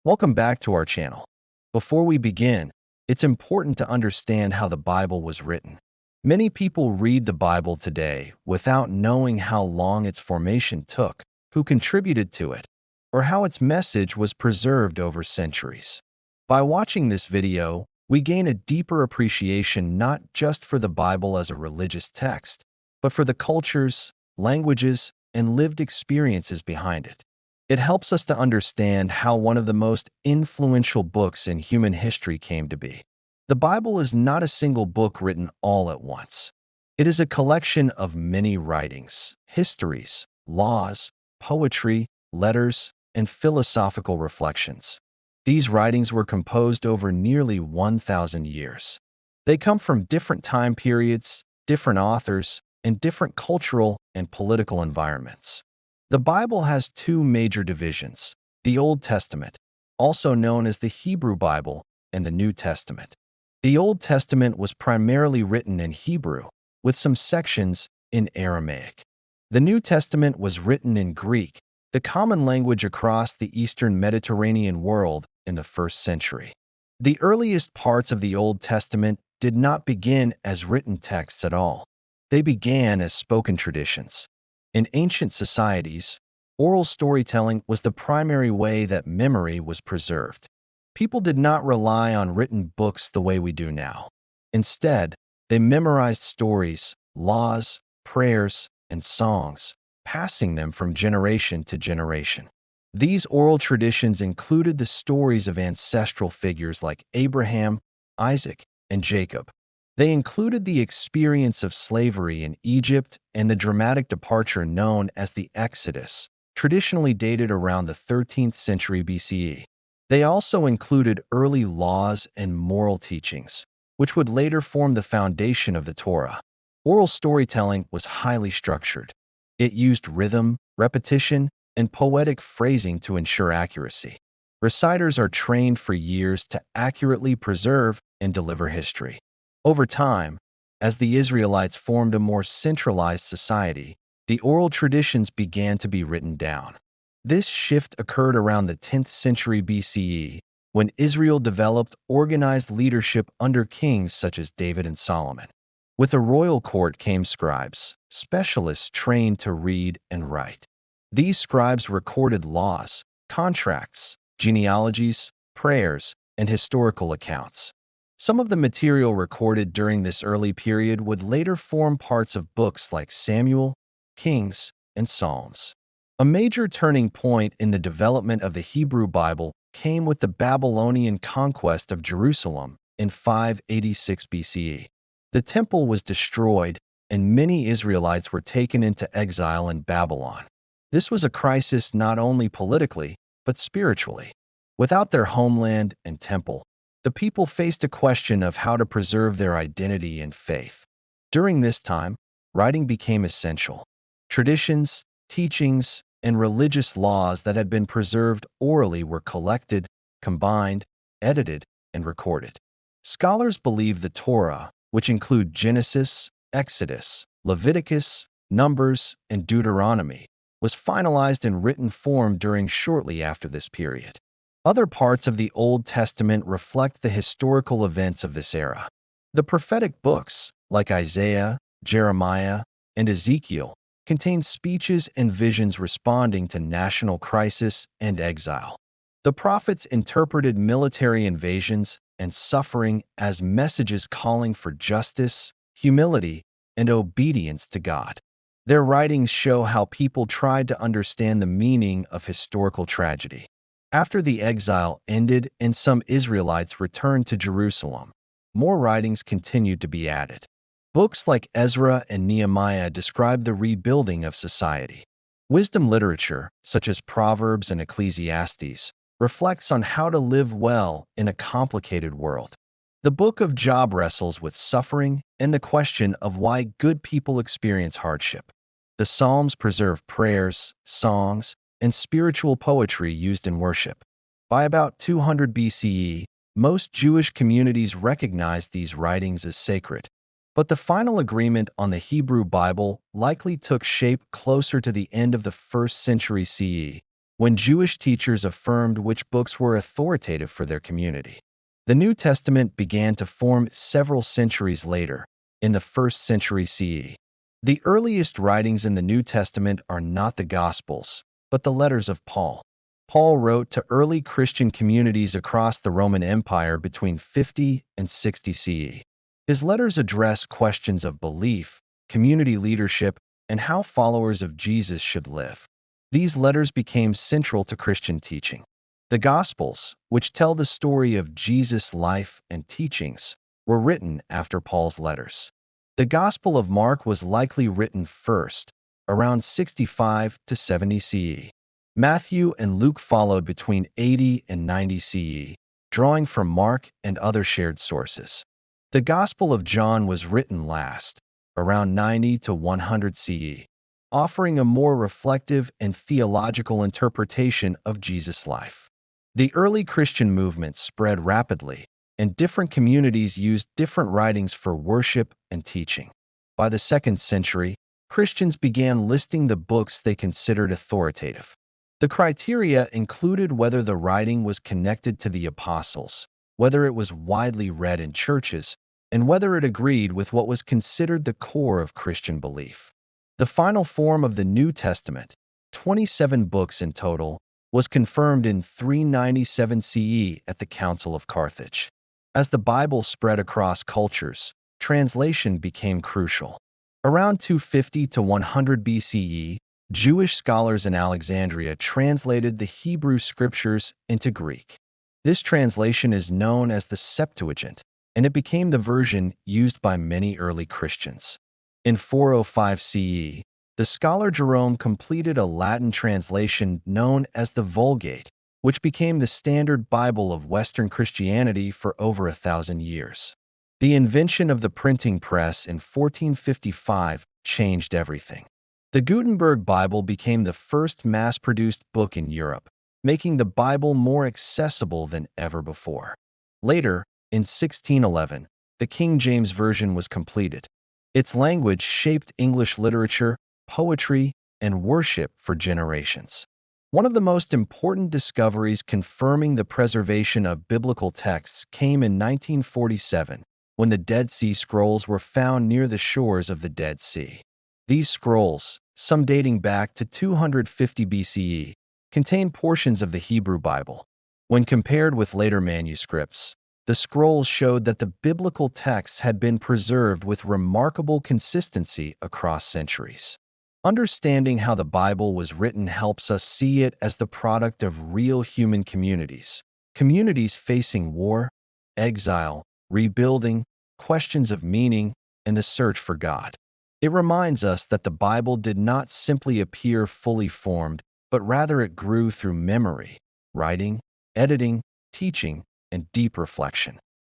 Welcome back to our channel. Before we begin, it's important to understand how the Bible was written. Many people read the Bible today without knowing how long its formation took, who contributed to it, or how its message was preserved over centuries. By watching this video, we gain a deeper appreciation not just for the Bible as a religious text, but for the cultures, languages, and lived experiences behind it. It helps us to understand how one of the most influential books in human history came to be. The Bible is not a single book written all at once. It is a collection of many writings, histories, laws, poetry, letters, and philosophical reflections. These writings were composed over nearly 1,000 years. They come from different time periods, different authors, and different cultural and political environments. The Bible has two major divisions: the Old Testament, also known as the Hebrew Bible, and the New Testament. The Old Testament was primarily written in Hebrew, with some sections in Aramaic. The New Testament was written in Greek, the common language across the Eastern Mediterranean world in the first century. The earliest parts of the Old Testament did not begin as written texts at all. They began as spoken traditions. In ancient societies, oral storytelling was the primary way that memory was preserved. People did not rely on written books the way we do now. Instead, they memorized stories, laws, prayers, and songs, passing them from generation to generation. These oral traditions included the stories of ancestral figures like Abraham, Isaac, and Jacob. They included the experience of slavery in Egypt and the dramatic departure known as the Exodus, traditionally dated around the 13th century BCE. They also included early laws and moral teachings, which would later form the foundation of the Torah. Oral storytelling was highly structured. It used rhythm, repetition, and poetic phrasing to ensure accuracy. Reciters are trained for years to accurately preserve and deliver history. Over time, as the Israelites formed a more centralized society, the oral traditions began to be written down. This shift occurred around the 10th century BCE, when Israel developed organized leadership under kings such as David and Solomon. With the royal court came scribes, specialists trained to read and write. These scribes recorded laws, contracts, genealogies, prayers, and historical accounts. Some of the material recorded during this early period would later form parts of books like Samuel, Kings, and Psalms. A major turning point in the development of the Hebrew Bible came with the Babylonian conquest of Jerusalem in 586 BCE. The temple was destroyed, and many Israelites were taken into exile in Babylon. This was a crisis not only politically, but spiritually. Without their homeland and temple, the people faced a question of how to preserve their identity and faith. During this time, writing became essential. Traditions, teachings, and religious laws that had been preserved orally were collected, combined, edited, and recorded. Scholars believe the Torah, which include Genesis, Exodus, Leviticus, Numbers, and Deuteronomy, was finalized in written form during shortly after this period. Other parts of the Old Testament reflect the historical events of this era. The prophetic books, like Isaiah, Jeremiah, and Ezekiel, contain speeches and visions responding to national crisis and exile. The prophets interpreted military invasions and suffering as messages calling for justice, humility, and obedience to God. Their writings show how people tried to understand the meaning of historical tragedy. After the exile ended and some Israelites returned to Jerusalem, more writings continued to be added. Books like Ezra and Nehemiah describe the rebuilding of society. Wisdom literature, such as Proverbs and Ecclesiastes, reflects on how to live well in a complicated world. The book of Job wrestles with suffering and the question of why good people experience hardship. The Psalms preserve prayers, songs, and spiritual poetry used in worship. By about 200 BCE, most Jewish communities recognized these writings as sacred. But the final agreement on the Hebrew Bible likely took shape closer to the end of the 1st century CE, when Jewish teachers affirmed which books were authoritative for their community. The New Testament began to form several centuries later, in the 1st century CE. The earliest writings in the New Testament are not the Gospels, but the letters of Paul. Paul wrote to early Christian communities across the Roman Empire between 50 and 60 CE. His letters address questions of belief, community leadership, and how followers of Jesus should live. These letters became central to Christian teaching. The Gospels, which tell the story of Jesus' life and teachings, were written after Paul's letters. The Gospel of Mark was likely written first, around 65 to 70 CE. Matthew and Luke followed between 80 and 90 CE, drawing from Mark and other shared sources. The Gospel of John was written last, around 90 to 100 CE, offering a more reflective and theological interpretation of Jesus' life. The early Christian movement spread rapidly, and different communities used different writings for worship and teaching. By the 2nd century, Christians began listing the books they considered authoritative. The criteria included whether the writing was connected to the apostles, whether it was widely read in churches, and whether it agreed with what was considered the core of Christian belief. The final form of the New Testament, 27 books in total, was confirmed in 397 CE at the Council of Carthage. As the Bible spread across cultures, translation became crucial. Around 250 to 100 BCE, Jewish scholars in Alexandria translated the Hebrew scriptures into Greek. This translation is known as the Septuagint, and it became the version used by many early Christians. In 405 CE, the scholar Jerome completed a Latin translation known as the Vulgate, which became the standard Bible of Western Christianity for over 1,000 years. The invention of the printing press in 1455 changed everything. The Gutenberg Bible became the first mass-produced book in Europe, making the Bible more accessible than ever before. Later, in 1611, the King James Version was completed. Its language shaped English literature, poetry, and worship for generations. One of the most important discoveries confirming the preservation of biblical texts came in 1947, when the Dead Sea Scrolls were found near the shores of the Dead Sea. These scrolls, some dating back to 250 BCE, contain portions of the Hebrew Bible. When compared with later manuscripts, the scrolls showed that the biblical texts had been preserved with remarkable consistency across centuries. Understanding how the Bible was written helps us see it as the product of real human communities facing war, exile, rebuilding, questions of meaning, and the search for God. It reminds us that the Bible did not simply appear fully formed, but rather it grew through memory, writing, editing, teaching, and deep reflection.